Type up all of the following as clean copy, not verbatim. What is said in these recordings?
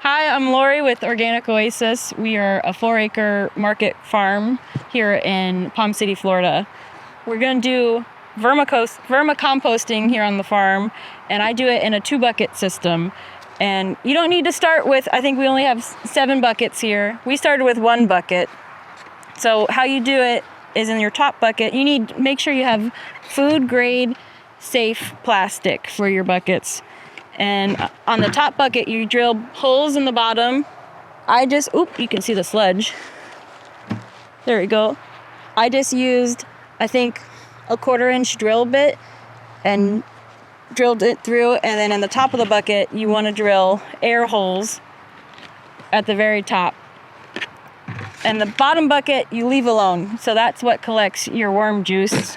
Hi, I'm Laurie with Organic Oasis. We are a 4-acre market farm here in Palm City, Florida. We're going to do vermicomposting here on the farm, and I do it in a 2-bucket system. And you don't need to start with, I think we only have 7 buckets here. We started with 1 bucket. So how you do it is in your top bucket, you need to make sure you have food grade safe plastic for your buckets. And on the top bucket, you drill holes in the bottom. You can see the sludge. There we go. I just used, I think, a 1/4-inch drill bit and drilled it through. And then in the top of the bucket, you want to drill air holes at the very top. And the bottom bucket, you leave alone. So that's what collects your worm juice.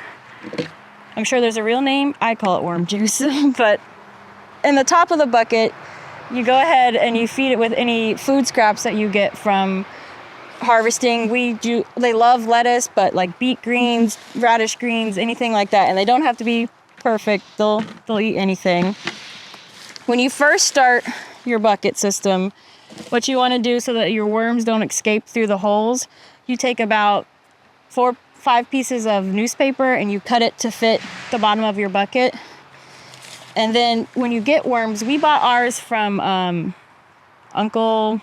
I'm sure there's a real name. I call it worm juice, but in the top of the bucket, you go ahead and you feed it with any food scraps that you get from harvesting. They love lettuce, but like beet greens, radish greens, anything like that. And they don't have to be perfect. They'll eat anything. When you first start your bucket system, what you want to do so that your worms don't escape through the holes, you take about 4-5 pieces of newspaper and you cut it to fit the bottom of your bucket. And then when you get worms, we bought ours from Uncle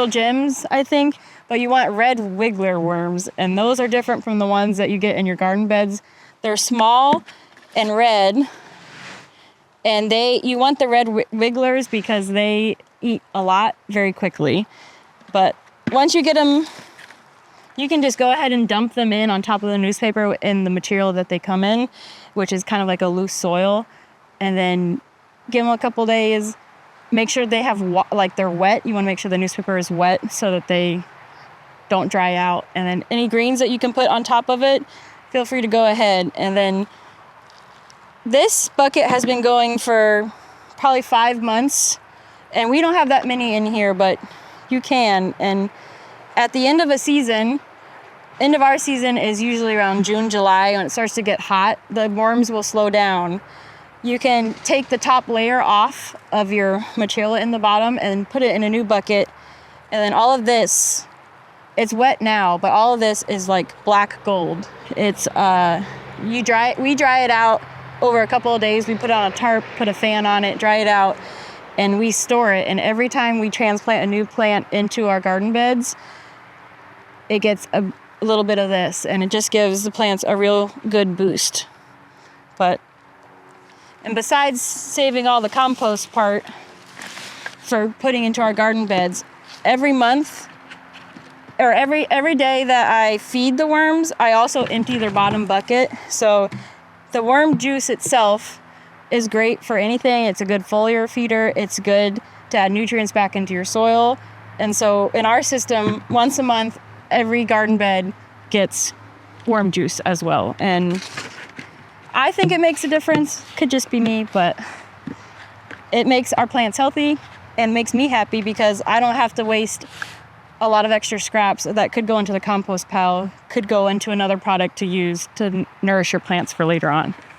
Jim's, I think. But you want red wiggler worms, and those are different from the ones that you get in your garden beds. They're small and red, and you want the red wigglers because they eat a lot very quickly. But once you get them, you can just go ahead and dump them in on top of the newspaper in the material that they come in, which is kind of like a loose soil, and then give them a couple days. Make sure they have they're wet. You want to make sure the newspaper is wet so that they don't dry out. And then any greens that you can put on top of it, feel free to go ahead. And then this bucket has been going for probably 5 months, and we don't have that many in here, but you can. And at the end of our season is usually around June, July. When it starts to get hot, the worms will slow down. You can take the top layer off of your material in the bottom and put it in a new bucket. And then all of this, it's wet now, but all of this is like black gold. It's we dry it out over a couple of days. We put it on a tarp, put a fan on it, dry it out, and we store it. And every time we transplant a new plant into our garden beds, it gets a little bit of this, and it just gives the plants a real good boost. And besides saving all the compost part for putting into our garden beds, every month or every day that I feed the worms, I also empty their bottom bucket. So the worm juice itself is great for anything. It's a good foliar feeder. It's good to add nutrients back into your soil. And so in our system, once a month, every garden bed gets worm juice as well. And I think it makes a difference. Could just be me, but it makes our plants healthy and makes me happy because I don't have to waste a lot of extra scraps that could go into the compost pile, could go into another product to use to nourish your plants for later on.